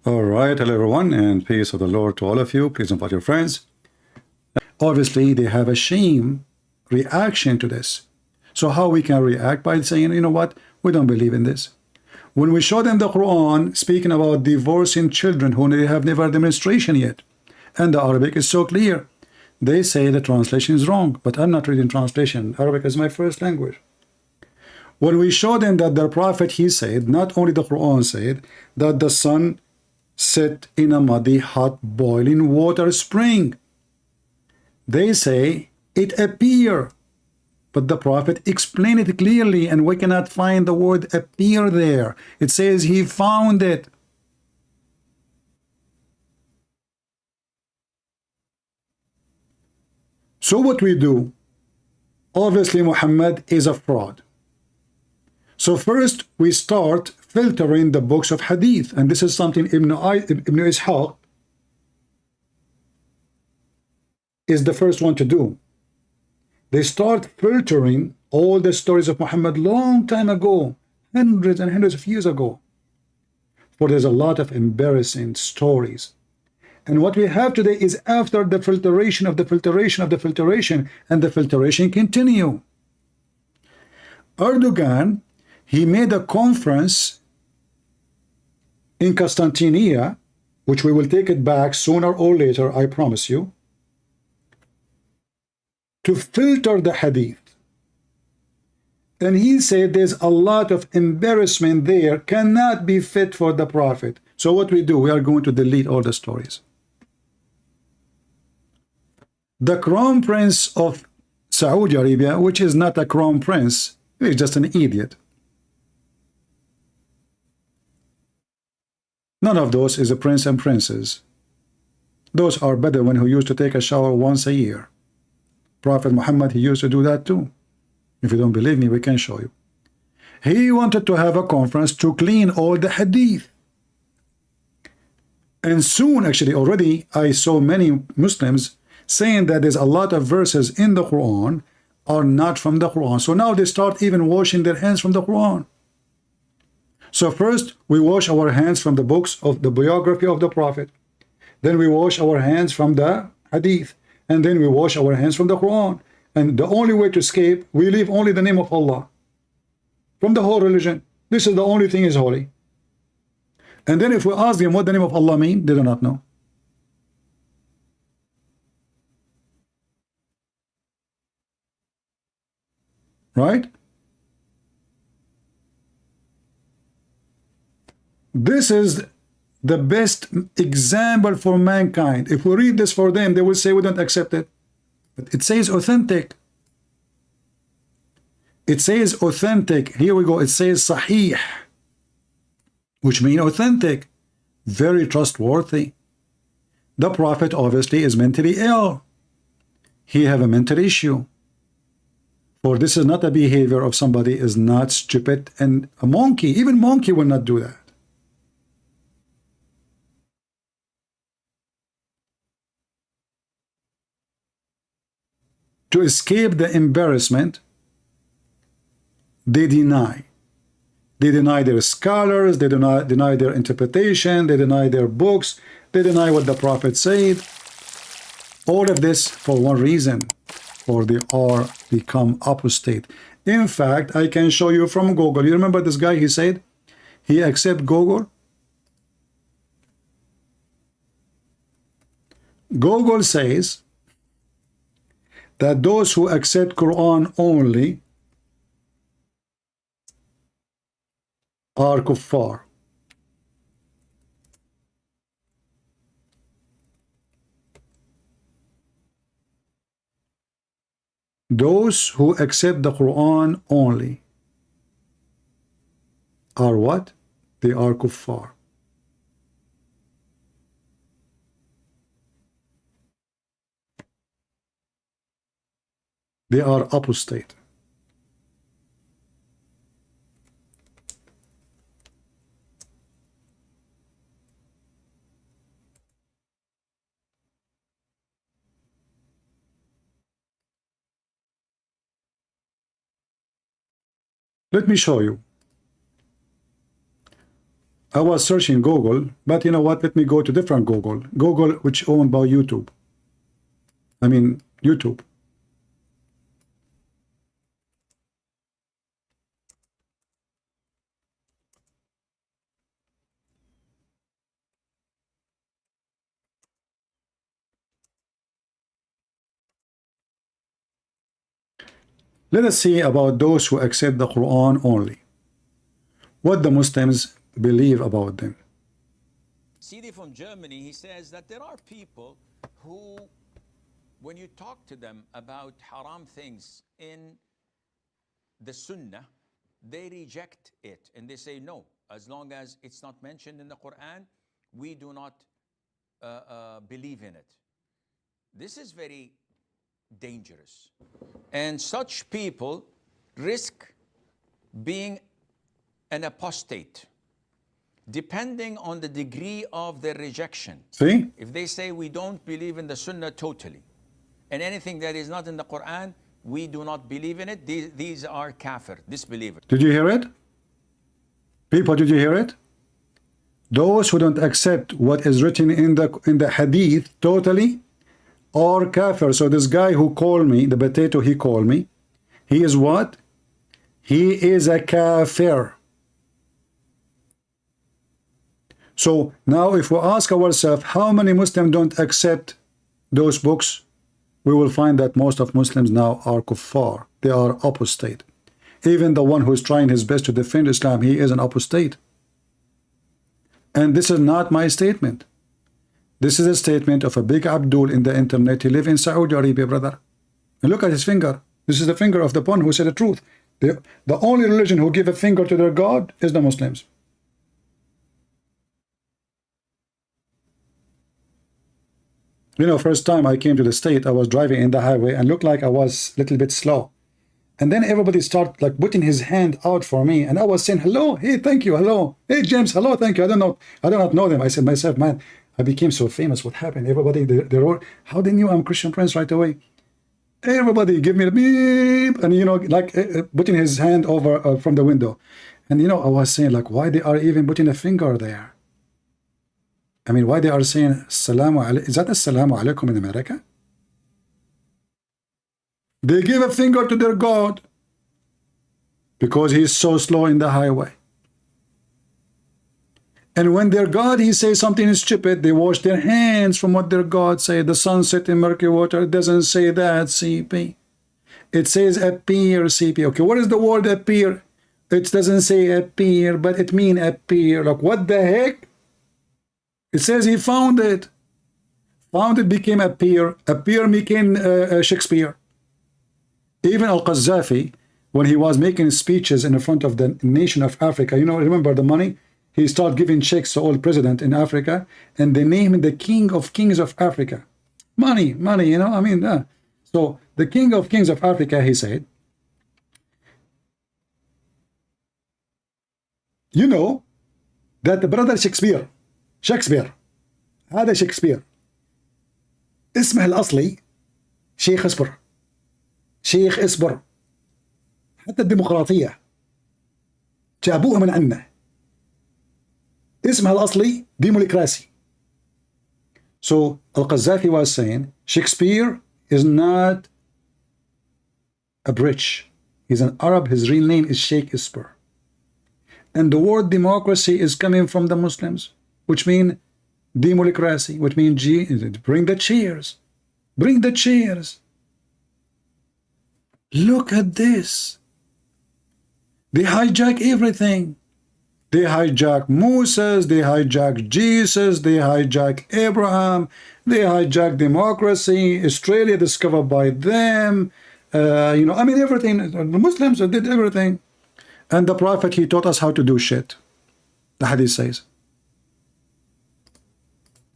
All right, hello everyone, and peace of the Lord to all of you. Please invite your friends. Obviously, they have a shame reaction to this. So how we can react? By saying, you know what, we don't believe in this. When we show them the Quran speaking about divorcing children who they have never demonstration yet, and the Arabic is so clear, they say the translation is wrong, but I'm not reading translation. Arabic is my first language. When we show them that the Prophet, he said, not only the Quran said, that the sun set in a muddy, hot, boiling water spring. They say it appear, but the Prophet explained it clearly, and we cannot find the word appear there. It says he found it. So what we do, obviously Muhammad is a fraud. So first we start filtering the books of hadith, and this is something Ibn Ishaq is the first one to do. They start filtering all the stories of Muhammad long time ago, hundreds and hundreds of years ago. For there's a lot of embarrassing stories. And what we have today is after the filtration of the filtration of the filtration, and the filtration continue. Erdogan, he made a conference in Constantinople, which we will take it back sooner or later, I promise you, to filter the hadith. And he said there's a lot of embarrassment there, cannot be fit for the Prophet. So what we do, we are going to delete all the stories. The Crown Prince of Saudi Arabia, which is not a Crown Prince, he's just an idiot. None of those is a prince and princess. Those are Bedouin who used to take a shower once a year. Prophet Muhammad, he used to do that too. If you don't believe me, we can show you. He wanted to have a conference to clean all the hadith. And soon, actually, already, I saw many Muslims saying that there's a lot of verses in the Quran are not from the Quran. So now they start even washing their hands from the Quran. So first, we wash our hands from the books of the biography of the Prophet. Then we wash our hands from the hadith. And then we wash our hands from the Quran. And the only way to escape, we leave only the name of Allah from the whole religion. This is the only thing is holy. And then if we ask them what the name of Allah means, they do not know. Right? This is the best example for mankind. If we read this for them, they will say we don't accept it. But it says authentic. It says authentic. Here we go. It says sahih, which means authentic, very trustworthy. The Prophet obviously is mentally ill. He have a mental issue. For this is not a behavior of somebody is not stupid and a monkey. Even monkey will not do that. To escape the embarrassment, they deny. They deny their scholars, they deny their interpretation, they deny their books, they deny what the Prophet said. All of this for one reason, for they are become apostate. In fact, I can show you from Google. You remember this guy, he said, he accept Google. Google says that those who accept Quran only are kufar. Those who accept the Quran only are what? They are kuffar. They are apostate. Let me show you. I was searching Google, but you know what? Let me go to different Google. Google, which owned by YouTube. I mean, YouTube. Let us see about those who accept the Quran only. What the Muslims believe about them. CD from Germany, he says that there are people who, when you talk to them about haram things in the Sunnah, they reject it and they say, no, as long as it's not mentioned in the Quran, we do not believe in it. This is very dangerous. And such people risk being an apostate, depending on the degree of their rejection. See? If they say we don't believe in the Sunnah totally, and anything that is not in the Quran, we do not believe in it, these are kafir, disbelievers. Did you hear it? People, did you hear it? Those who don't accept what is written in the hadith totally are kafir. So this guy who called me, the potato he called me, he is what? He is a kafir. So now if we ask ourselves how many Muslims don't accept those books, we will find that most of Muslims now are kuffar. They are apostate. Even the one who is trying his best to defend Islam, he is an apostate. And this is not my statement. This is a statement of a big Abdul in the internet. He lives in Saudi Arabia, brother. And look at his finger. This is the finger of the one who said the truth. The only religion who give a finger to their God is the Muslims. You know, first time I came to the state, I was driving in the highway and looked like I was a little bit slow. And then everybody started like putting his hand out for me. And I was saying, hello, hey, thank you, hello. Hey, James, hello, thank you. I do not know them. I said myself, man, I became so famous. What happened? Everybody, they're all, how they knew I'm Christian Prince right away? Everybody give me the beep. And, you know, like putting his hand over from the window. And, you know, I was saying like, why they are even putting a finger there? I mean, why they are saying Assalamu alaikum? Is that Assalamu alaikum in America? They give a finger to their God because he's so slow in the highway. And when their God, he says something stupid, they wash their hands from what their God say. The sun set in murky water. It doesn't say that, CP. It says appear, CP. Okay, what is the word appear? It doesn't say appear, but it means appear. Like, what the heck? It says he found it. Found it became appear. Appear became Shakespeare. Even Al-Qaddafi, when he was making speeches in front of the nation of Africa, you know, remember the money? He started giving checks to all president in Africa, and they named him the King of Kings of Africa. Money, you know, I mean, so the King of Kings of Africa, he said, you know, that the brother Shakespeare, هذا شكسبير اسمه الأصلي شيخ اصبر شيخ اصبر حتى الديمقراطية جابوها من عنا اسمها الأصلي ديمقراطي. So Al-Qaddafi was saying Shakespeare is not a British, he's an Arab, his real name is Sheikh Isper, and the word democracy is coming from the Muslims, which mean democracy, which means bring the chairs, bring the chairs. Look at this. They hijack everything. They hijack Moses, they hijack Jesus, they hijack Abraham, they hijack democracy, Australia discovered by them, you know, I mean everything. The Muslims did everything. And the Prophet, he taught us how to do shit. The hadith says.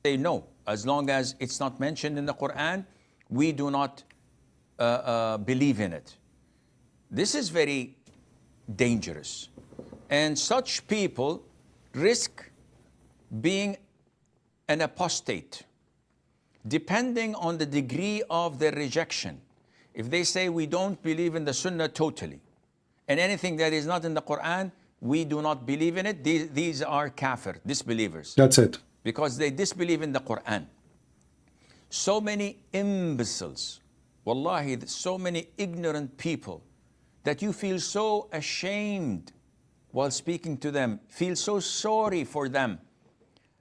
Say no, as long as it's not mentioned in the Quran, we do not believe in it. This is very dangerous. And such people risk being an apostate, depending on the degree of their rejection. If they say we don't believe in the Sunnah totally, and anything that is not in the Quran, we do not believe in it, these are kafir, disbelievers. That's it. Because they disbelieve in the Quran. So many imbeciles, wallahi, so many ignorant people that you feel so ashamed while speaking to them, feel so sorry for them,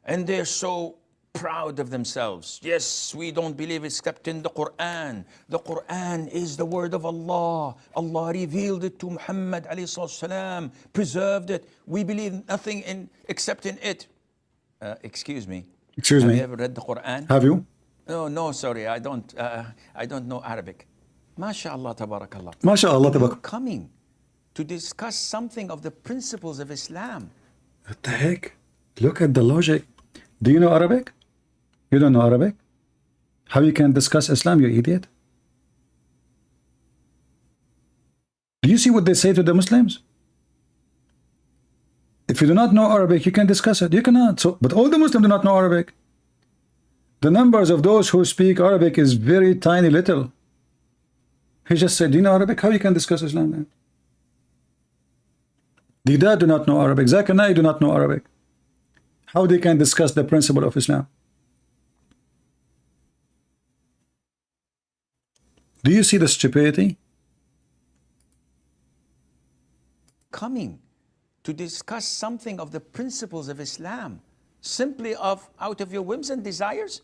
and they're so proud of themselves. Yes, we don't believe except in the Quran. The Quran is the word of Allah. Allah revealed it to Muhammad alayhi salam, preserved it. We believe nothing except in it. Excuse me. Excuse me. Have you ever read the Quran? Have you? No, sorry, I don't know Arabic. MashaAllah, tabarakallah. MashaAllah, You're tabak. coming to discuss something of the principles of Islam. What the heck? Look at the logic. Do you know Arabic? You don't know Arabic? How you can discuss Islam, you idiot? Do you see what they say to the Muslims? If you do not know Arabic, you can discuss it. You cannot. So, but all the Muslims do not know Arabic. The numbers of those who speak Arabic is very tiny little. He just said, do you know Arabic? How you can discuss Islam then? Dida do not know Arabic. Zakir do not know Arabic. How they can discuss the principle of Islam? Do you see the stupidity? Coming to discuss something of the principles of Islam, simply out of your whims and desires?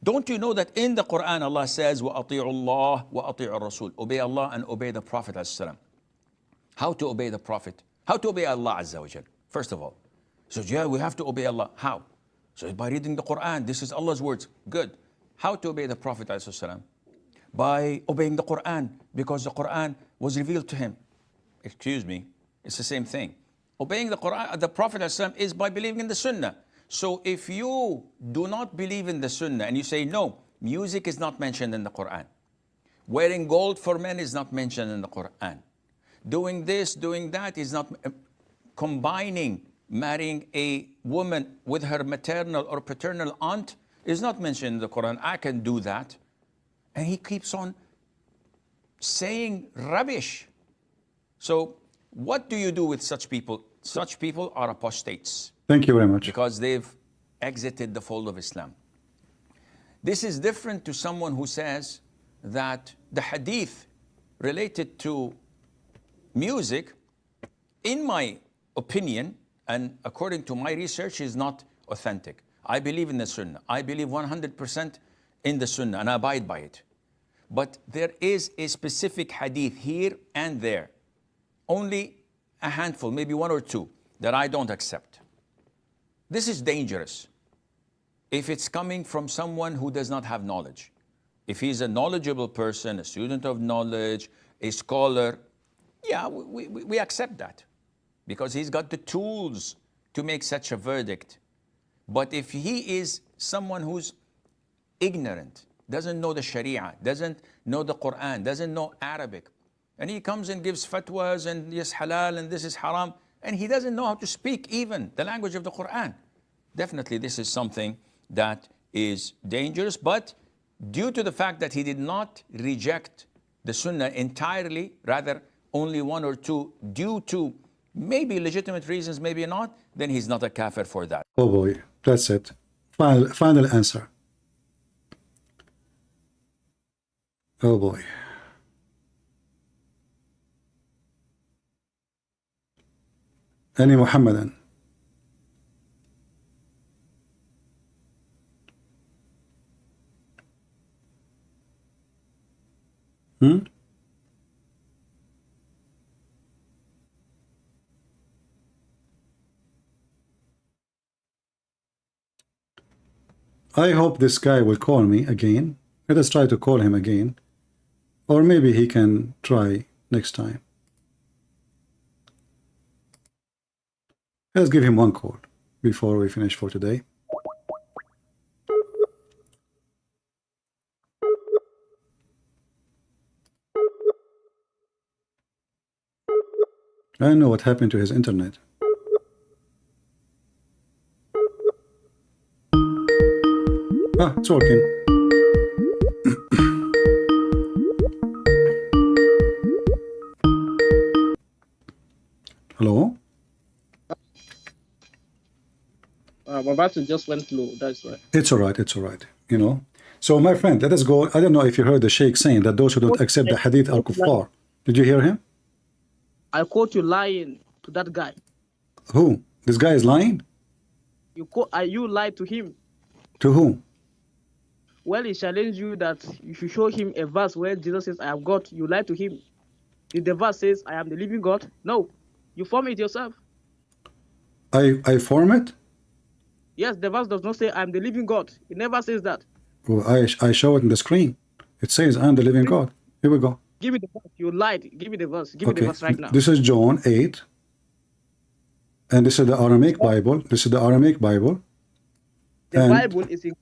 Don't you know that in the Quran Allah says, وَأَطِيعُ اللَّهِ وَأَطِيعُ الرَّسُولِ, obey Allah and obey the Prophet ﷺ. How to obey the Prophet? How to obey Allah Azza wa Jal? First of all. So yeah, we have to obey Allah. How? So by reading the Quran. This is Allah's words. Good. How to obey the Prophet ﷺ? By obeying the Quran, because the Quran was revealed to him. Excuse me, it's the same thing. Obeying the Quran, the Prophet ﷺ, is by believing in the Sunnah. So if you do not believe in the Sunnah and you say, no, music is not mentioned in the Quran, wearing gold for men is not mentioned in the Quran, doing this, doing that is not, combining, marrying a woman with her maternal or paternal aunt is not mentioned in the Quran. I can do that. And he keeps on saying rubbish. So what do you do with such people? Such people are apostates. Thank you very much. Because they've exited the fold of Islam. This is different to someone who says that the hadith related to music, in my opinion, and according to my research, is not authentic. I believe in the Sunnah. I believe 100% in the Sunnah and I abide by it. But there is a specific hadith here and there, only a handful, maybe one or two, that I don't accept. This is dangerous if it's coming from someone who does not have knowledge. If he's a knowledgeable person, a student of knowledge, a scholar, yeah, we accept that because he's got the tools to make such a verdict. But if he is someone who's ignorant, doesn't know the Sharia, doesn't know the Quran, doesn't know Arabic, and he comes and gives fatwas and yes halal and this is haram, and he doesn't know how to speak even the language of the Quran, definitely this is something that is dangerous. But due to the fact that he did not reject the Sunnah entirely, rather only one or two, due to maybe legitimate reasons, maybe not, then he's not a kafir for that. Oh boy, that's it. Final answer. Oh boy. Any Muhammadan. I hope this guy will call me again. Let us try to call him again. Or maybe he can try next time. Let's give him one call before we finish for today. I don't know what happened to his internet. Ah, it's working. Hello? battery just went low. That's why. It's all right. It's all right. You know. So, my friend, let us go. I don't know if you heard the Sheikh saying that those who don't accept the hadith are kufar. Did you hear him? I caught you lying to that guy. Who? This guy is lying? You lied to him. To whom? Well, he challenged you that you should show him a verse where Jesus says, I am God. You lied to him. Did the verse says, I am the living God? No. You form it yourself. I form it? Yes, the verse does not say, I am the living God. It never says that. Well, I show it in the screen. It says, I am the living God. Here we go. Give me the verse. You lied. Give me the verse. Give me the verse right now. This is John 8. And this is the Aramaic Bible. This is the Aramaic Bible. The Bible is in,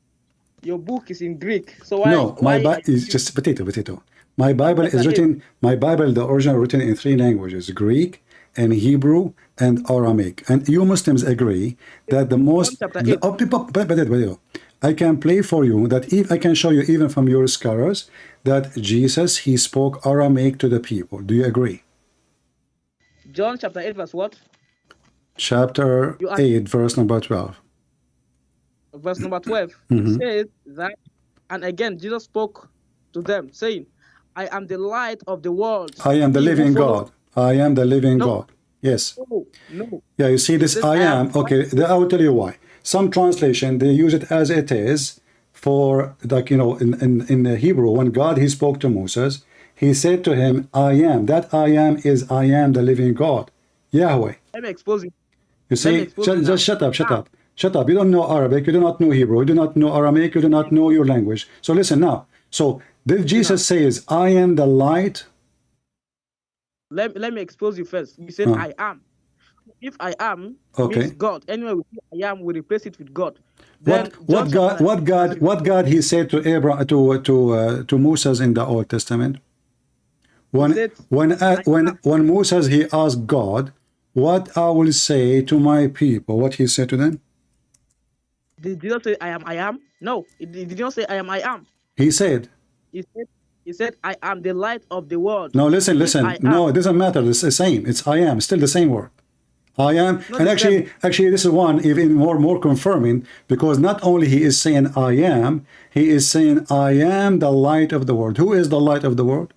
your book is in Greek. So why? No, my Bible is just potato. My Bible is written, the original written in 3 languages, Greek and Hebrew and Aramaic. And you Muslims agree that the most, I can play for you that if I can show you even from your scholars that Jesus, he spoke Aramaic to the people. Do you agree? John chapter 8 verse what? Chapter 8 verse number 12. Verse number 12 says that, and again Jesus spoke to them saying, I am the light of the world. I am the living God. I am the living God. Yes. No. Yeah, you see this I am. Okay, I will tell you why. Some translation, they use it as it is for, like, you know, in the Hebrew, when God, he spoke to Moses, he said to him, I am. That I am is I am the living God. Yahweh. Let me expose you. You see, just shut up. Shut up. You don't know Arabic. You do not know Hebrew. You do not know Aramaic. You do not know your language. So listen now. So did Jesus says, I am the light? Let me expose you first. You said I am. If I am means God. Anyway, we see I am, we replace it with God. Then what God he said to Abraham to Moses in the Old Testament? When Moses he asked God, what I will say to my people, what he said to them? Did Jesus say I am? No, he did not say I am. He said. He said I am the light of the world. No, listen. No, it doesn't matter. It's the same. It's I am. Still the same word. I am. And actually, this is one even more confirming, because not only he is saying I am, he is saying I am the light of the world. Who is the light of the world?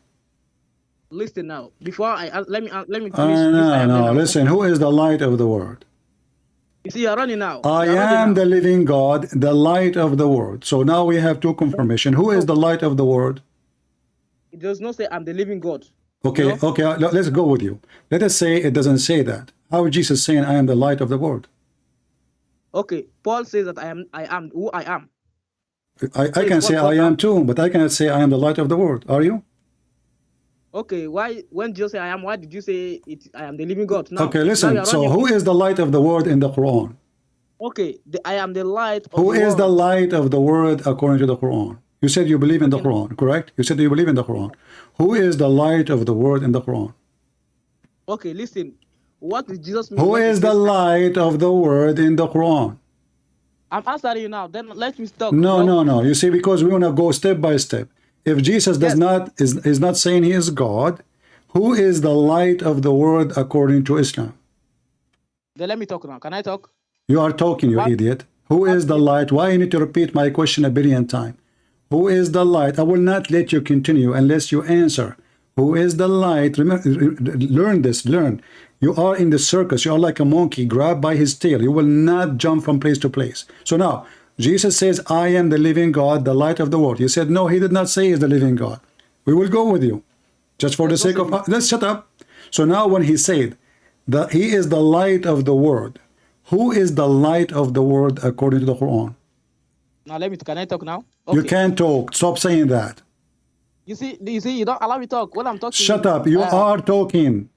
Listen now. Before let me finish. No. Listen. Who is the light of the world? You see, you're running now. I am the living God, the light of the world. So now we have 2 confirmation. Who is the light of the world? It does not say I'm the living God. Okay, let's go with you. Let us say it doesn't say that. How is Jesus saying I am the light of the world? Okay, Paul says that I am who I am. I can say I am too, but I cannot say I am the light of the world. Are you? Okay, why when Jesus say I am, why did you say I am the living God? Now, okay, listen. So who is the light of the world in the Quran? Okay, I am the light of who the is world. the light of the world according to the Quran? You said you believe in the Quran, correct? You said you believe in the Quran. Who is the light of the world in the Quran? Okay, listen. What did Jesus mean? Who is the light of the world in the Quran? I'm answering you now. Then let me talk. No. You see, because we want to go step by step. If Jesus does not is not saying he is God, who is the light of the world according to Islam? Then let me talk now. Can I talk? You are talking, you idiot. Who is the light? Why you need to repeat my question a billion times? Who is the light? I will not let you continue unless you answer. Who is the light? Remember, learn this, learn. You are in the circus. You are like a monkey grabbed by his tail. You will not jump from place to place. So now, Jesus says, I am the living God, the light of the world. You said, no, he did not say he is the living God. We will go with you. Just for the sake of... Let's shut up. So now when he said that he is the light of the world, who is the light of the world according to the Quran? Now can I talk now? Okay. You can't talk. Stop saying that. You see, you don't allow me to talk. When I'm talking... Shut up. You are talking.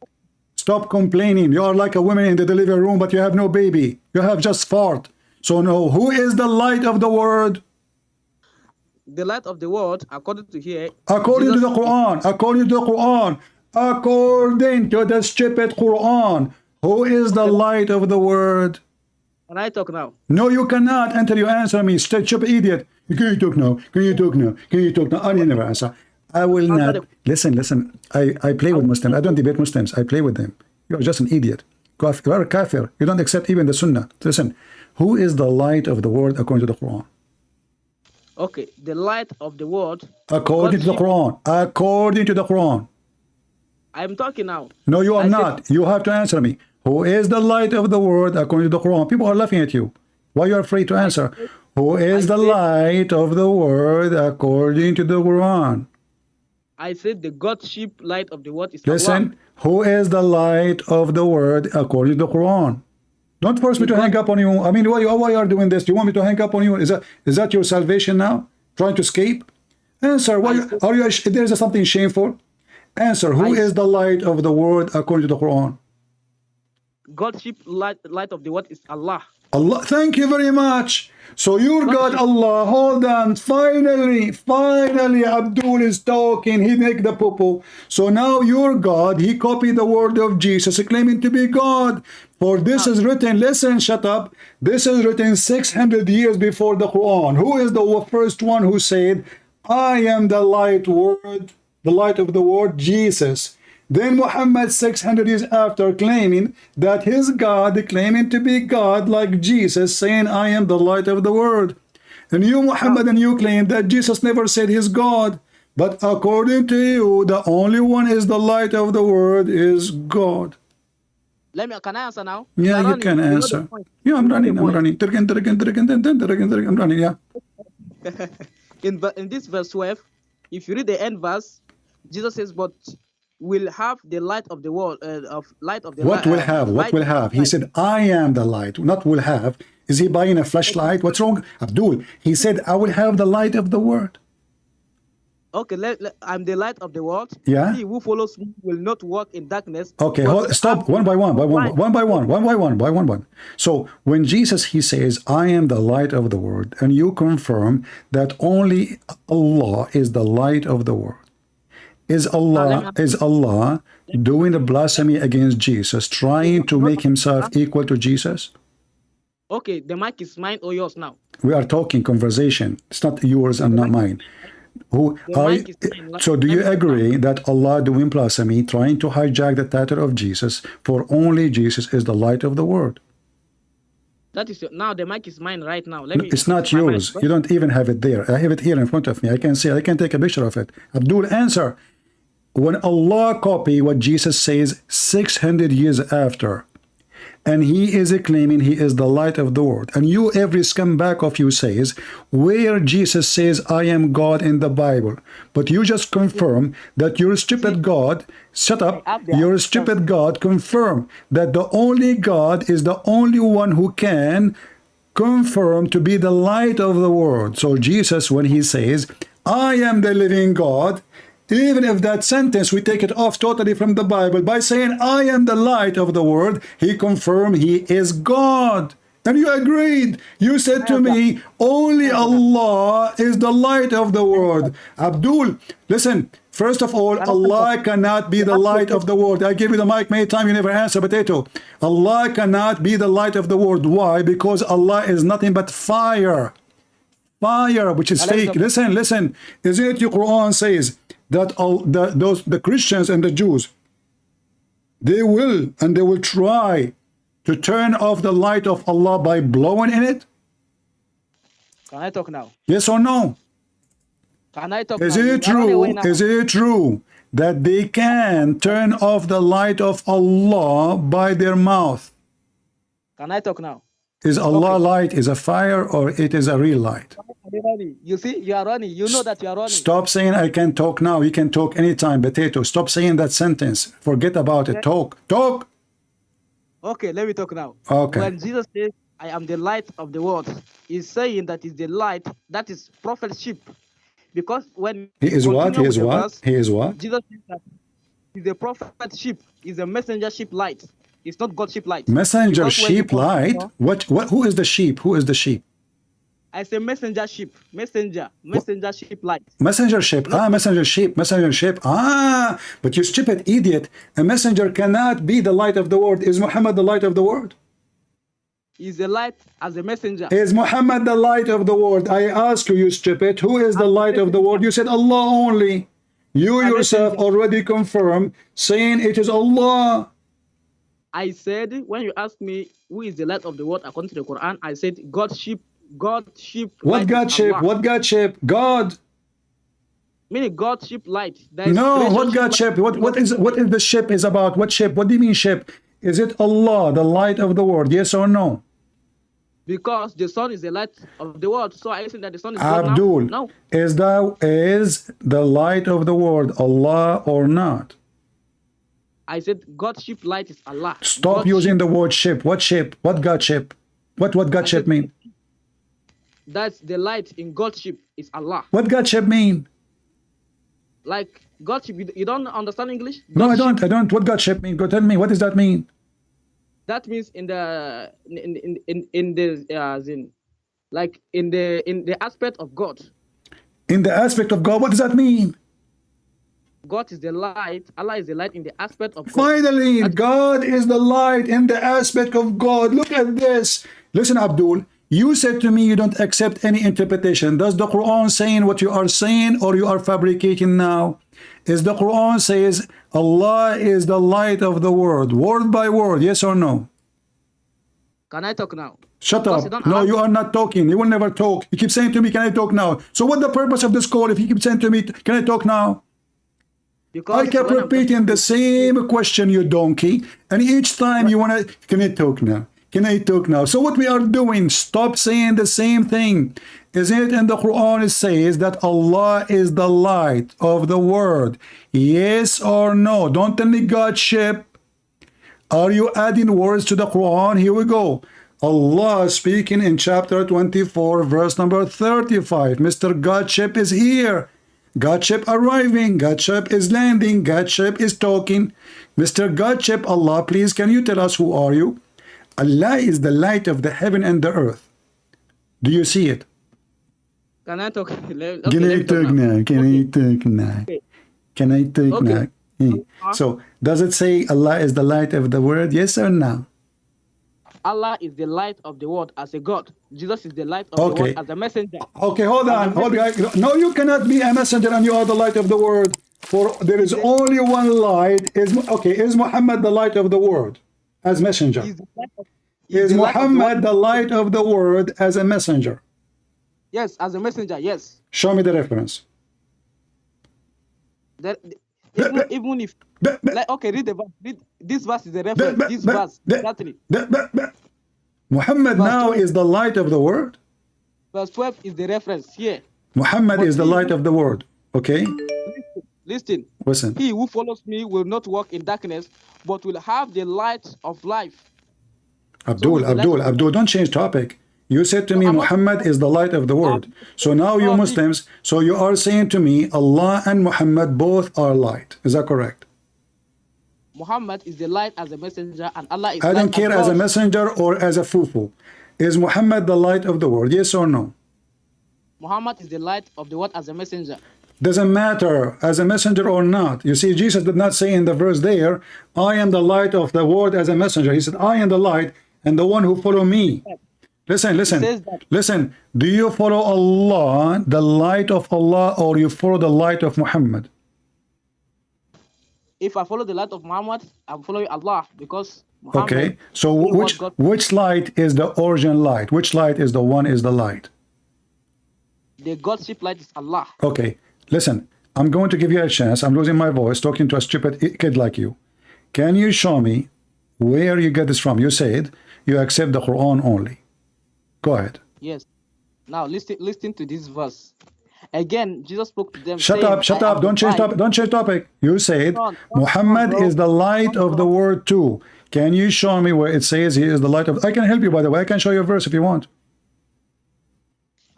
Stop complaining. You are like a woman in the delivery room, but you have no baby. You have just fart. So no, who is the light of the world? The light of the world, according to here... According to the Quran. According to the Quran. According to the stupid Quran. Who is the light of the world? Can I talk now? No, you cannot until you answer me. Stupid idiot. Can you talk now? Can you talk now? Can you talk now? I never answer. I will not. Listen. I play with Muslims. I don't debate Muslims. I play with them. You are just an idiot. You are a kafir. You don't accept even the Sunnah. Listen, Who is the light of the world according to the Quran? Okay, the light of the world. According to the Quran. According to the Quran. I'm talking now. No, you are not. You have to answer me. Who is the light of the world according to the Quran? People are laughing at you. Why you are afraid to answer? Who is the light of the world according to the Quran? I said the Godship light of the world is Listen, Allah. who is the light of the world according to the Quran? Don't force me to hang up on you. I mean, why you are doing this? Do you want me to hang up on you? Is that your salvation now? Trying to escape? Answer. Why are you? There is something shameful. Answer. Who is the light of the world according to the Quran? Godship light of the world is Allah. Allah. Thank you very much. So your God, Allah. Hold on. Finally, Abdul is talking. He make the poo-poo. So now your God, he copied the word of Jesus, claiming to be God. For this is written, listen, shut up. This is written 600 years before the Quran. Who is the first one who said, I am the light word, the light of the world? Jesus. Then Muhammad 600 years after claiming that his God, claiming to be God like Jesus, saying, I am the light of the world. And you, Muhammad, and you claim that Jesus never said he's God. But according to you, the only one is the light of the world is God. Can I answer now? Yeah, you can answer. Yeah, I'm running. I'm running, yeah. In this verse 12, if you read the end verse, Jesus says, but will have the light of the world, What will have? What will have? He said, I am the light, not will have. Is he buying a flashlight? What's wrong? Abdul, he said, I will have the light of the world. Okay, I'm the light of the world. Yeah. He who follows me will not walk in darkness. Okay, stop. One by one. So when Jesus, he says, I am the light of the world, and you confirm that only Allah is the light of the world. Is Allah doing a blasphemy against Jesus, trying to make himself equal to Jesus? Okay, the mic is mine or yours now? We are talking conversation. It's not yours and not mine. So do you agree that Allah doing blasphemy, trying to hijack the title of Jesus, for only Jesus is the light of the world? That is now the mic is mine right now. It's not yours. You don't even have it there. I have it here in front of me. I can see it. I can take a picture of it. Abdul, answer. When Allah copy what Jesus says 600 years after, and he is claiming he is the light of the world, and you, every scumbag of you, says where Jesus says I am God in the Bible, but you just confirm that your stupid God, shut up, your stupid God confirm that the only God is the only one who can confirm to be the light of the world. So Jesus, when he says I am the living God, even if that sentence, we take it off totally from the Bible, by saying, I am the light of the world, he confirmed he is God. And you agreed. You said to me, only Allah is the light of the world. Abdul, listen, first of all, Allah cannot be the light of the world. I gave you the mic many times, you never answer, potato. Allah cannot be the light of the world. Why? Because Allah is nothing but fire. Fire, which is fake. Listen. Isn't it your Quran says that the Christians and the Jews, they will try to turn off the light of Allah by blowing in it? Can I talk now? Yes or no? Can I talk Is now? it true? Is it true that they can turn off the light of Allah by their mouth? Can I talk now? Is Allah light, is a fire, or it is a real light? You see, you are running. You know that you are running. Stop saying I can talk now. You can talk anytime, potato. Stop saying that sentence. Forget about it. Talk. Okay, let me talk now. Okay. When Jesus says, I am the light of the world, he's saying that is the light, that is prophetship. Because when he is what? He is what? Verse, he is what? Jesus says that he's a prophetship, he's a messengership light. It's not Godship light. Messengership light? What? Who is the sheep? Who is the sheep? I say messengership light. Messengership. Messengership. But you stupid idiot. A messenger cannot be the light of the world. Is Muhammad the light of the world? He's a light as a messenger. Is Muhammad the light of the world? I ask you, you stupid, who is the light of the world? You said Allah only. You yourself already confirmed, saying it is Allah. I said, when you ask me who is the light of the world according to the Quran, I said God ship What light is Godship? Allah. What Godship? God. Meaning God ship light. There is No, creation what ship light. Godship? What is the ship is about? What ship? What do you mean ship? Is it Allah, the light of the world? Yes or no? Because the sun is the light of the world. So are you saying that the sun is God now? Abdul, No. is the light of the world Allah or not? I said God ship light is Allah. Stop God using ship, the word ship. What ship? What Godship? What Godship said- mean? that's the light in God ship is Allah. What Godship mean? Like God ship, you don't understand English? No, I God ship, don't. What Godship mean? Go tell me. What does that mean? that means in the as in like in the aspect of God. In the aspect of God, what does that mean? God is the light. Allah is the light in the aspect of God. Finally, God is the light in the aspect of God. Look at this. Listen, Abdul, you said to me you don't accept any interpretation. Does the Quran saying what you are saying or you are fabricating now? Is the Quran says Allah is the light of the world, word by word, yes or no? Can I talk now? Shut Because you up. don't No, allow you me- are not talking. You will never talk. You keep saying to me, can I talk now? So what the purpose of this call if you keep saying to me, can I talk now? Because I kept when I'm repeating the talking- same question, you donkey. And each time you want to, can I talk now? Can I talk now? So what we are doing, stop saying the same thing. Isn't it in the Quran it says that Allah is the light of the world? Yes or no? Don't tell me Godship. Are you adding words to the Quran? Here we go. Allah speaking in chapter 24, verse number 35. Mr. Godship is here. Godship arriving. Godship is landing. Godship is talking. Mr. Godship, Allah, please, can you tell us who are you? Allah is the light of the heaven and the earth. Do you see it? Can I talk? Okay, Can let I me talk talk now. now? Can I talk now? Okay. Can I talk Okay. now? So, does it say Allah is the light of the world? Yes or no? Allah is the light of the world as a God. Jesus is the light of the Okay. world as a messenger. Okay, hold on. No, you cannot be a messenger and you are the light of the world. For there is only one light. Is Muhammad the light of the world as messenger? He's the light of, he's Is the light of the Muhammad world. the light of the world as a messenger? Yes, as a messenger, yes. Show me the reference. That, even if like okay, read the verse. Read, this verse is the reference. This verse, exactly. Muhammad Verse now 12. is the light of the world. Verse 12 is the reference here. Muhammad But is the he- light of the world. Okay? Listen. Listen. He who follows me will not walk in darkness, but will have the light of life. Abdul, So Abdul, don't change topic. You said to No, me, I'm not- Muhammad is the light of the world. So now you No, Muslims, so you are saying to me, Allah and Muhammad both are light. Is that correct? Muhammad is the light as a messenger, and Allah is I don't light care as a God. messenger or as a fufu. Is Muhammad the light of the world? Yes or no? Muhammad is the light of the world as a messenger. Doesn't matter as a messenger or not. You see, Jesus did not say in the verse there, I am the light of the world as a messenger. He said, I am the light and the one who follow me. Listen, says that. listen. Do you follow Allah, the light of Allah, or you follow the light of Muhammad? If I follow the light of Muhammad, I'm following Allah because Muhammad. Okay, so is what God- which light is the origin light? Which light is the one is the light? the Godship light is Allah. Okay, listen, I'm going to give you a chance. I'm losing my voice talking to a stupid kid like you. Can you show me where you get this from? You said you accept the Quran only. Go ahead. Yes. Now listen to this verse. Again, Jesus spoke to them. Shut saying, up, shut "I up. am the Don't change light." topic. Don't change topic. You said Hold on, Muhammad bro. is the light of the world too. Can you show me where it says he is the light of? I can help you, by the way. I can show you a verse if you want.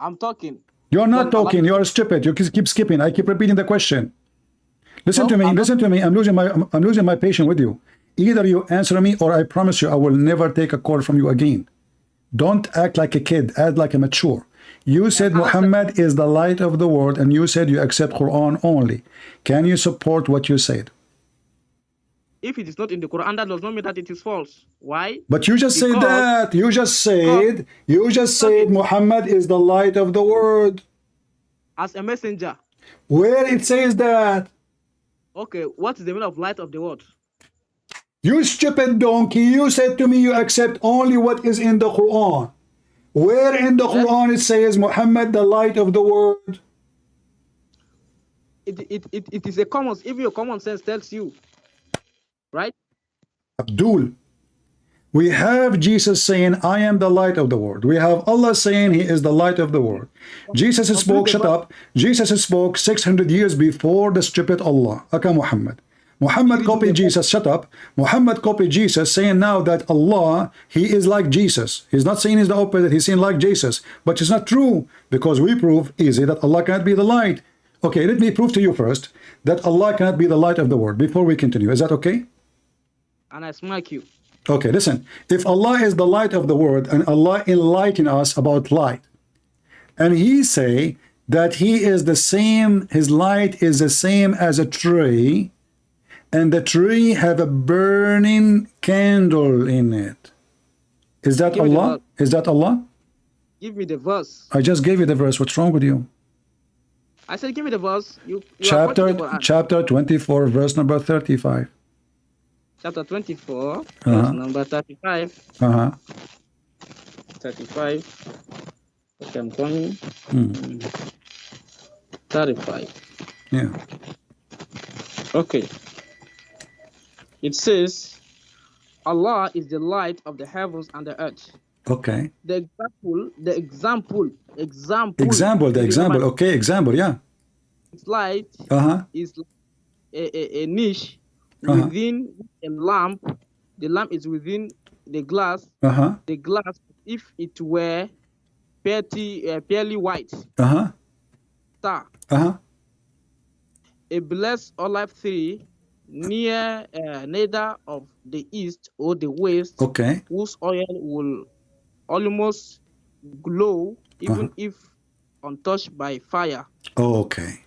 I'm talking. You're not Then Allah- talking. You are stupid. You keep skipping. I keep repeating the question. Listen No, to me. I'm not- Listen to me. I'm losing my patience with you. Either you answer me, or I promise you, I will never take a call from you again. Don't act like a kid. Act like a mature. You said Muhammad is the light of the world, and you said you accept Quran only. Can you support what you said? If it is not in the Quran, that does not mean that it is false. Why? But you just said Because- that. You just said Muhammad is the light of the world. As a messenger. Where it says that? Okay, what is the meaning of light of the world? You stupid donkey, you said to me you accept only what is in the Quran. Where in the Quran it says Muhammad the light of the world? It is a common, even your common sense tells you, right? Abdul, we have Jesus saying, I am the light of the world. We have Allah saying he is the light of the world. Jesus spoke, shut up. Jesus spoke 600 years before the stupid Allah. Okay, Muhammad. Muhammad copied Jesus, shut up. Muhammad copied Jesus, saying now that Allah, he is like Jesus. He's not saying he's the opposite, he's saying like Jesus. But it's not true, because we prove easy that Allah cannot be the light. Okay, let me prove to you first that Allah cannot be the light of the world before we continue. Is that okay? And I smack you. Okay, listen. If Allah is the light of the world and Allah enlighten us about light, and he say that he is the same, his light is the same as a tree, and the tree have a burning candle in it. Is that Allah? Is that Allah? Give me the verse. I just gave you the verse. What's wrong with you? I said, give me the verse. You chapter 24, verse number 35. Chapter 24, verse number 35. 35. Okay, I'm coming. 35. Yeah. Okay. It says, Allah is the light of the heavens and the earth. Okay. The example. Okay, example, yeah. Its light is a niche within a lamp. The lamp is within the glass. The glass, if it were purely white. Star. A blessed olive tree near neither of the east or the west, whose oil will almost glow even if untouched by fire. Okay.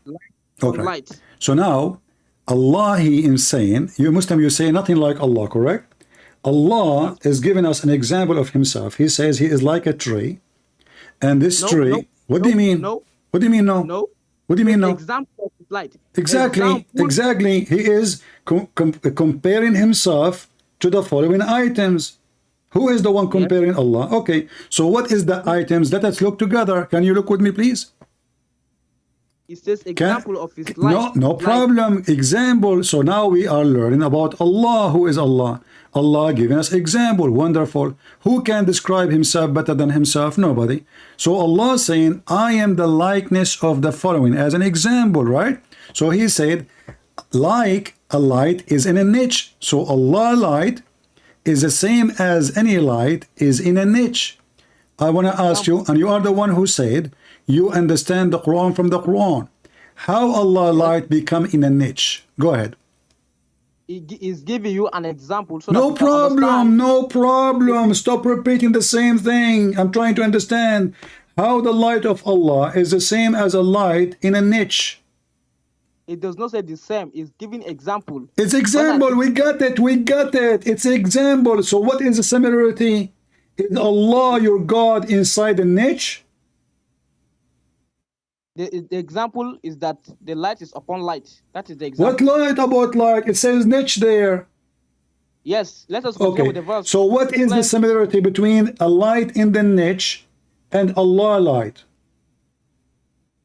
Light. So now Allah, he is saying, you Muslim, you say nothing like Allah, correct? Allah is giving us an example of himself. He says he is like a tree, and this tree, what do you mean? No. What do you mean no? No. What do you mean no? Example of light. Exactly. He is comparing himself to the following items. Who is the one comparing Allah? Okay, so what is the items? Let us look together. Can you look with me, please? It says example of his light. No problem. Example. So now we are learning about Allah. Who is Allah? Allah giving us example. Wonderful. Who can describe himself better than himself? Nobody. So Allah saying, I am the likeness of the following as an example, right? So he said, like a light is in a niche. So Allah light is the same as any light is in a niche. I want to ask you, and you are the one who said you understand the Quran from the Quran. How Allah light become in a niche? Go ahead. He is giving you an example. So no problem, no problem. Stop repeating the same thing. I'm trying to understand how the light of Allah is the same as a light in a niche. It does not say the same. It's giving example. It's example. We got it. We got it. It's example. So what is the similarity? Is Allah your God inside the niche? The example is that the light is upon light. That is the example. What light about light? It says niche there. Yes. Let us continue with the verse. So what is the similarity between a light in the niche and Allah light?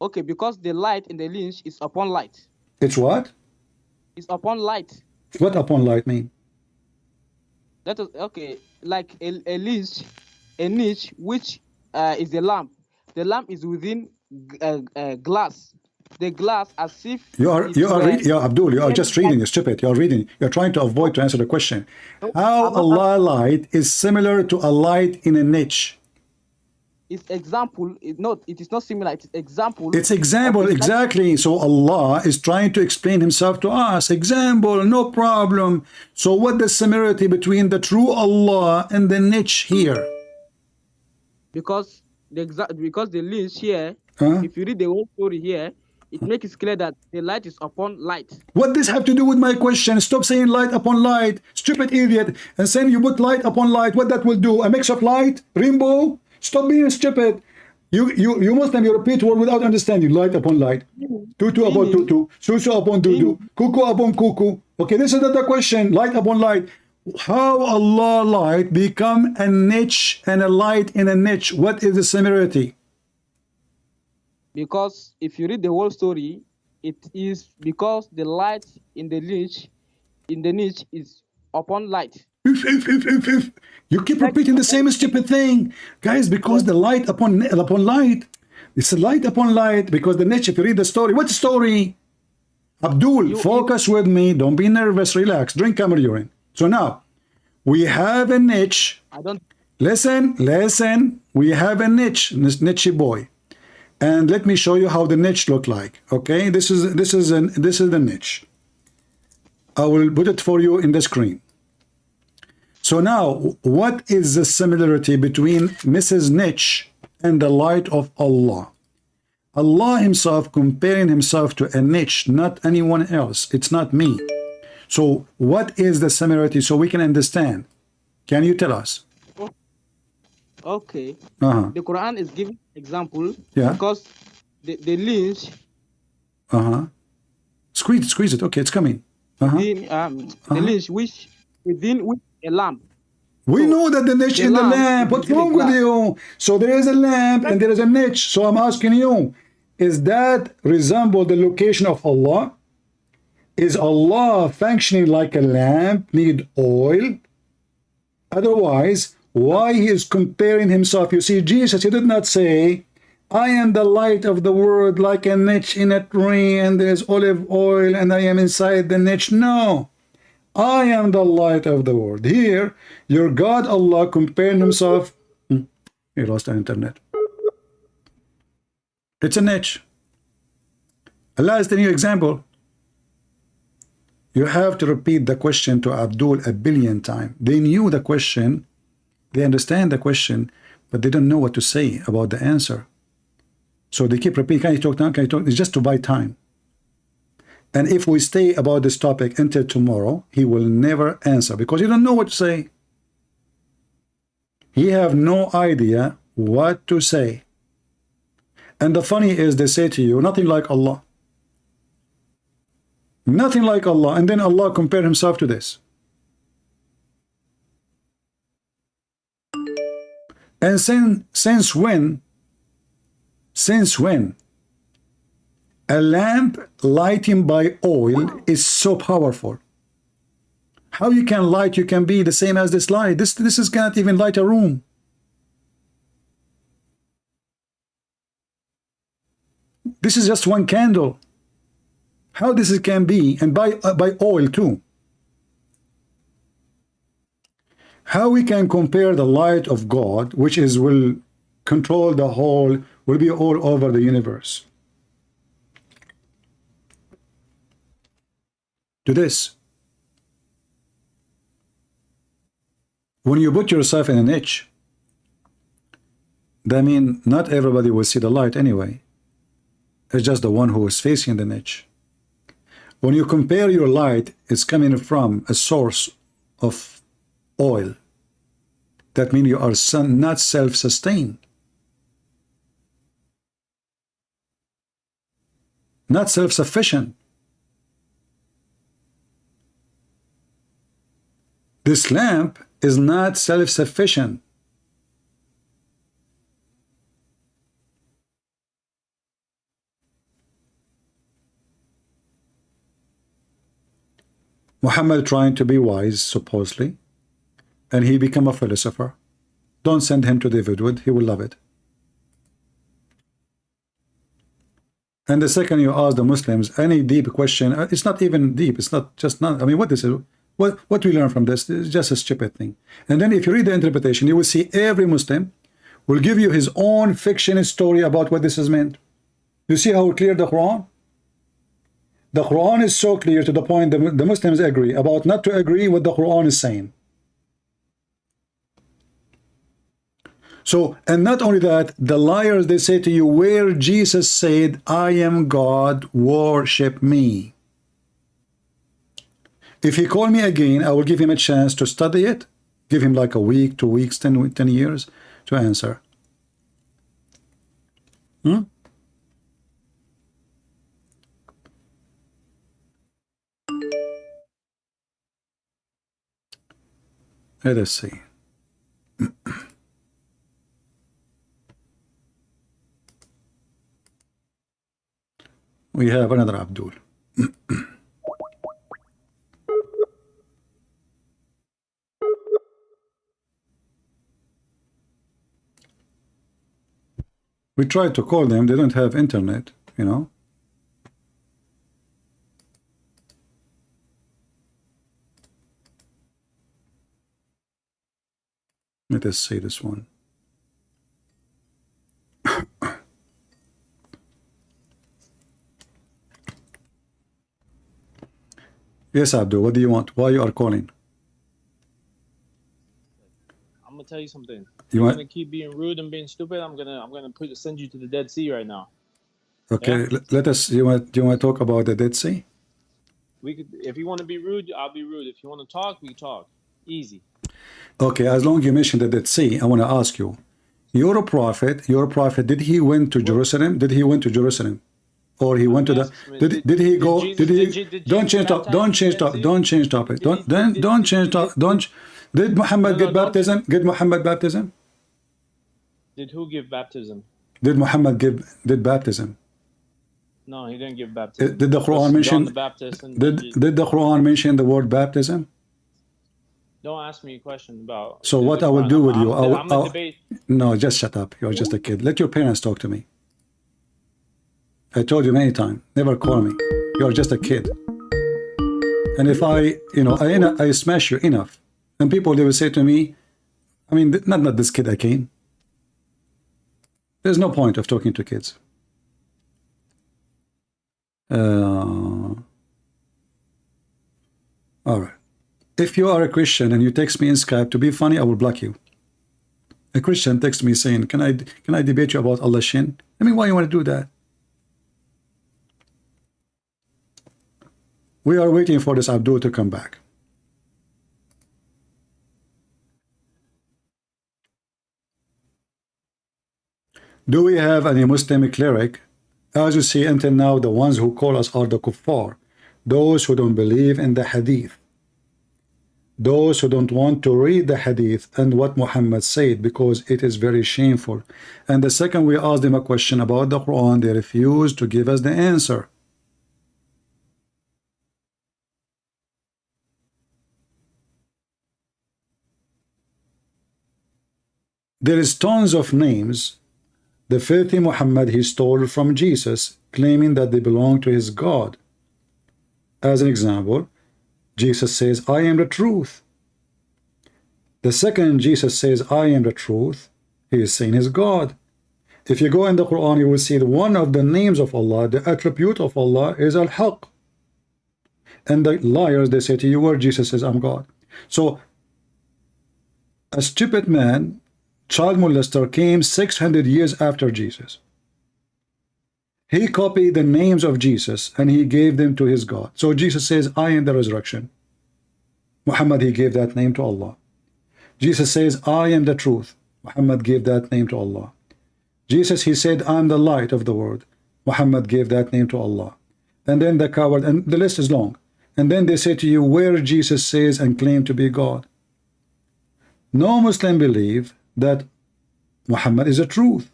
Okay, because the light in the niche is upon light. It's what? It's upon light. What upon light mean? That is okay, like a niche which is the lamp. The lamp is within glass. The glass as if Abdul, you are just reading. You're stupid. You're reading. You're trying to avoid to answer the question. How Allah light is similar to a light in a niche? It's example. It is not similar. It's example. It's example, exactly. So Allah is trying to explain himself to us. Example, no problem. So what the similarity between the true Allah and the niche here? Because the niche here, if you read the whole story here, it makes it clear that the light is upon light. What does have to do with my question? Stop saying light upon light, stupid idiot. And saying you put light upon light, what that will do? A mix of light, rainbow? Stop being stupid. You Muslim, you repeat word without understanding. Light upon light. Tutu upon tutu. Susu upon tutu. Cuckoo upon cuckoo. Okay, this is not the question. Light upon light. How Allah light become a niche and a light in a niche? What is the similarity? Because if you read the whole story, it is because the light in the niche is upon light. You keep repeating the same stupid thing, guys. Because the light upon light, it's a light upon light. Because the niche, if you read the story, what story? Abdul, focus with me. Don't be nervous. Relax. Drink camel urine. So now we have a niche. I don't. Listen. We have a niche boy, and let me show you how the niche look like. Okay, this is the niche. I will put it for you in the screen. So now, what is the similarity between Mrs. Niche and the light of Allah? Allah himself comparing himself to a niche, not anyone else. It's not me. So what is the similarity so we can understand? Can you tell us? Okay. The Quran is giving example because the lynch. Squeeze it. Okay, it's coming. The lynch which within a lamp. We know that the niche in the lamp. What's wrong with you? So there is a lamp and there is a niche. So I'm asking you, is that resemble the location of Allah? Is Allah functioning like a lamp, need oil? Otherwise, why he is comparing himself? You see, Jesus, he did not say, I am the light of the world, like a niche in a tree, and there's olive oil, and I am inside the niche. No. I am the light of the world. Here, your God Allah comparing himself. He lost the internet. It's a niche. Allah is telling you example. You have to repeat the question to Abdul a billion times. They knew the question, they understand the question, but they don't know what to say about the answer. So they keep repeating, can you talk now? Can you talk? It's just to buy time. And if we stay about this topic until tomorrow, he will never answer because he don't know what to say. He have no idea what to say. And the funny is they say to you, nothing like Allah. Nothing like Allah. And then Allah compare himself to this. And since when a lamp lighting by oil is so powerful? How you can light, you can be the same as this light. This is cannot even light a room. This is just one candle. How this can be, and by oil too. How we can compare the light of God, which will control the whole, will be all over the universe, to this? When you put yourself in a niche, that means not everybody will see the light anyway. It's just the one who is facing the niche. When you compare your light, it's coming from a source of oil. That means you are not self-sustained. Not self-sufficient. This lamp is not self-sufficient. Muhammad trying to be wise, supposedly, and he become a philosopher. Don't send him to David Wood, he will love it. And the second you ask the Muslims any deep question, it's not even deep, it's not just not, I mean, what is it? What we learn from this is just a stupid thing. And then if you read the interpretation, you will see every Muslim will give you his own fiction story about what this is meant. You see how clear the Quran? The Quran is so clear to the point that the Muslims agree about not to agree what the Quran is saying. So, and not only that, the liars, they say to you, where Jesus said, I am God, worship me. If he call me again, I will give him a chance to study it. Give him like a week, 2 weeks, 10 years to answer. Let us see. We have another Abdul. We tried to call them, they don't have internet, you know. Let us see this one. Yes, Abdul, what do you want? Why you are calling? I'm gonna tell you something. You're gonna keep being rude and being stupid. I'm gonna send you to the Dead Sea right now. Okay, yeah? Let us. Do you want to talk about the Dead Sea? We could, if you want to be rude, I'll be rude. If you want to talk, we talk. Easy. Okay, as long as you mentioned the Dead Sea, I want to ask you. Your prophet, did he went to Jerusalem? Did he went to Jerusalem? Or he went to the did he go did he don't change topic, don't change topic, don't change topic, don't change topic, don't did Muhammad get baptism? Did Muhammad baptism? Did who give baptism? Did Muhammad did baptism? No, he didn't give baptism. Did the Quran mention the Baptist and did the Quran mention the word baptism? Don't ask me a question about. So what I will do with you? I'm gonna debate. No, just shut up. You're just a kid. Let your parents talk to me. I told you many times, never call me. You're just a kid. And if I smash you enough, and people, they will say to me, I mean, not this kid again. There's no point of talking to kids. All right. If you are a Christian and you text me in Skype to be funny, I will block you. A Christian texts me saying, can I debate you about Allah Shin? I mean, why you want to do that? We are waiting for this Abdul to come back. Do we have any Muslim cleric? As you see, until now, the ones who call us are the kuffar, those who don't believe in the hadith, those who don't want to read the hadith and what Muhammad said because it is very shameful. And the second we asked them a question about the Quran, they refused to give us the answer. There is tons of names. The filthy Muhammad he stole from Jesus, claiming that they belong to his God. As an example, Jesus says, I am the truth. The second Jesus says, I am the truth, he is saying his God. If you go in the Quran, you will see that one of the names of Allah, the attribute of Allah is Al-Haq. And the liars, they say to you, where Jesus says, I'm God. So, a stupid man, child molester, came 600 years after Jesus. He copied the names of Jesus and he gave them to his God. So Jesus says, I am the resurrection. Muhammad, he gave that name to Allah. Jesus says, I am the truth. Muhammad gave that name to Allah. Jesus, he said, I am the light of the world. Muhammad gave that name to Allah. And then the coward, and the list is long. And then they say to you, where Jesus says and claim to be God. No Muslim believe that Muhammad is the truth.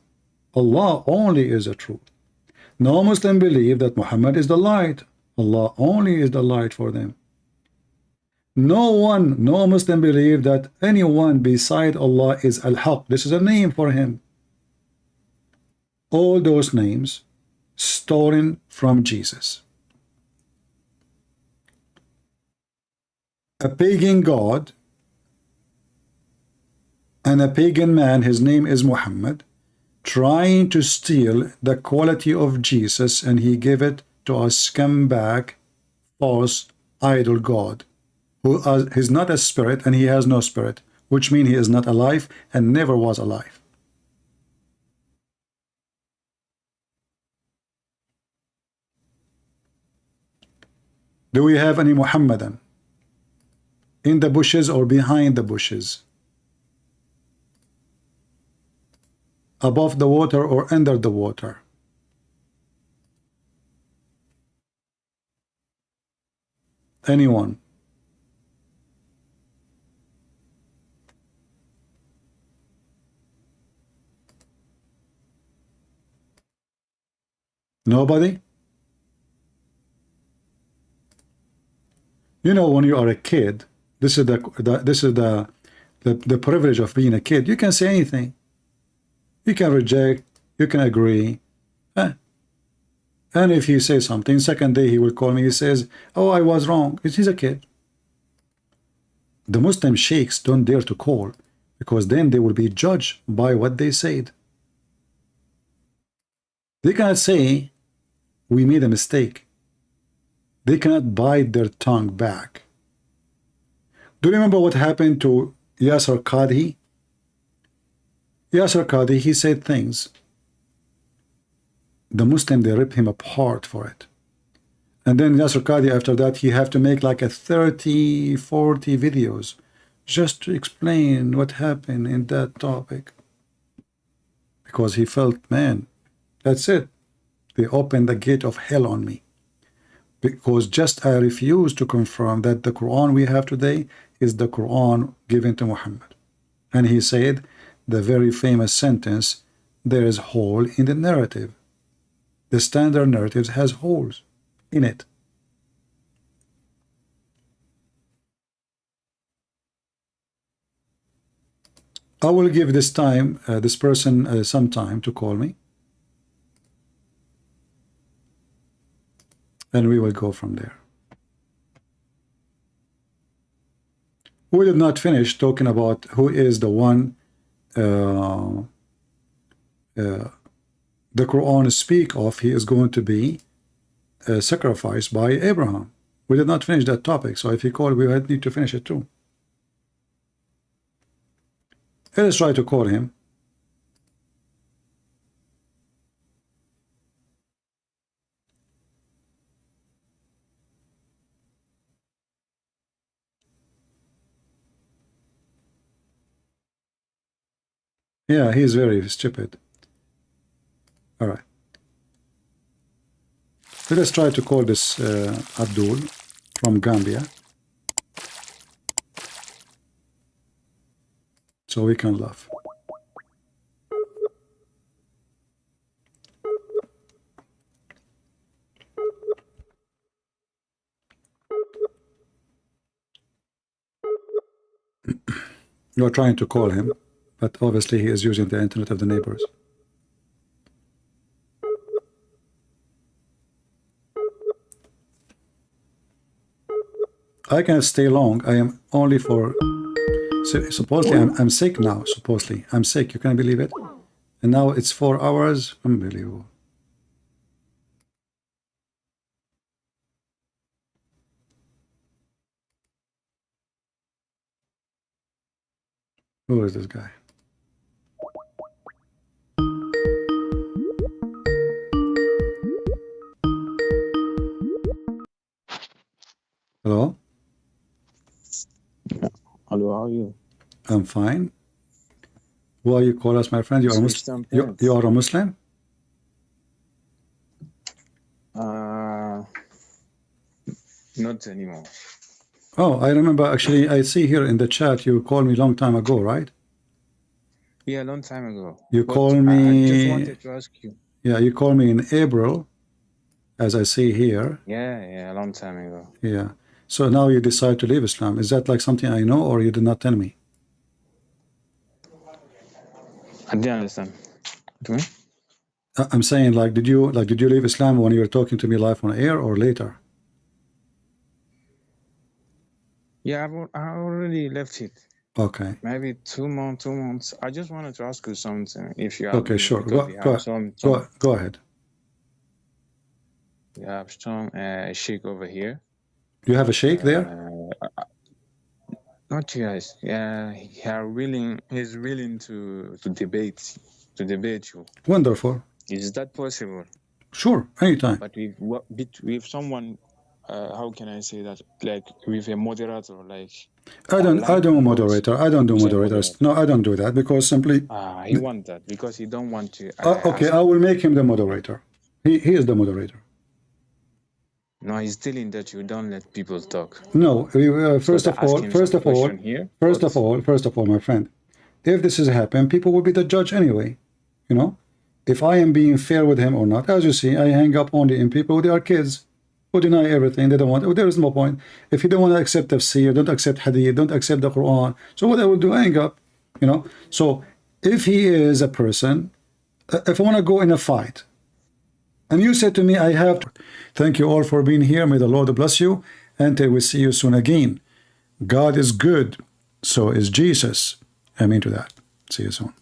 Allah only is the truth. No Muslim believe that Muhammad is the light. Allah only is the light for them. No Muslim believe that anyone beside Allah is Al-Haq. This is a name for him. All those names stolen from Jesus. A pagan god and a pagan man, his name is Muhammad, trying to steal the quality of Jesus, and he gave it to a scumbag, false idol god, who is not a spirit and he has no spirit, which means he is not alive and never was alive. Do we have any Muhammadan in the bushes or behind the bushes? Above the water or under the water? Anyone? Nobody? You know, when you are a kid, this is the privilege of being a kid. You can say anything. You can reject, you can agree. And if he says something, second day he will call me, he says, oh, I was wrong. He's a kid. The Muslim sheikhs don't dare to call, because then they will be judged by what they said. They cannot say, we made a mistake. They cannot bite their tongue back. Do you remember what happened to Yasser Qadhi? Yasser Qadhi, he said things. The Muslim, they rip him apart for it. And then Yasser Qadhi, after that, he have to make like a 30, 40 videos just to explain what happened in that topic. Because he felt, man, that's it. They opened the gate of hell on me. Because just I refuse to confirm that the Quran we have today is the Quran given to Muhammad. And he said the very famous sentence, there is hole in the narrative. The standard narratives has holes in it. I will give this time, this person some time to call me. And we will go from there. We did not finish talking about who is the one the Quran speak of. He is going to be sacrificed by Abraham. We did not finish that topic, so if you call, we need to finish it too. Let's try to call him. Yeah, he's very stupid. All right. Let us try to call this Abdul from Gambia, so we can laugh. You are trying to call him, but obviously he is using the internet of the neighbors. I can't stay long. I am only for... supposedly I'm sick now. Supposedly I'm sick. You can believe it? And now it's 4 hours. Unbelievable. Who is this guy? Hello? Hello, how are you? I'm fine. Why you call us, my friend? You are Muslim? You are a Muslim? Not anymore. Oh, I remember actually. I see here in the chat you called me long time ago, right? Yeah, a long time ago. You called me. I just wanted to ask you. Yeah, you called me in April, as I see here. Yeah, a long time ago. Yeah. So now you decide to leave Islam. Is that like something I know, or you did not tell me? I didn't understand. What do you mean? I'm saying, like, did you leave Islam when you were talking to me live on air, or later? Yeah, I already left it. Okay. Maybe 2 months. I just wanted to ask you something. If you have, okay, sure. Go ahead. You have some sheikh over here. You have a sheikh there? Not you guys. Yeah, he's willing to debate you. Wonderful. Is that possible? Sure, anytime. But with someone, how can I say that? Like with a moderator, like. I don't moderator. I don't do moderators. No, I don't do that because simply. He want that because he don't want to. Okay, I will make him the moderator. He is the moderator. No, he's telling that you don't let people talk. No, first of all, my friend, if this has happened, people will be the judge anyway. You know, if I am being fair with him or not. As you see, I hang up only in people who are kids, who deny everything. They don't want, there is no point. If you don't want to accept tafsir, don't accept hadith, don't accept the Quran, so what I will do, I hang up, you know. So if he is a person, if I want to go in a fight, and you said to me, I have to. Thank you all for being here. May the Lord bless you. Until we see you soon again. God is good. So is Jesus. Amen to that. See you soon.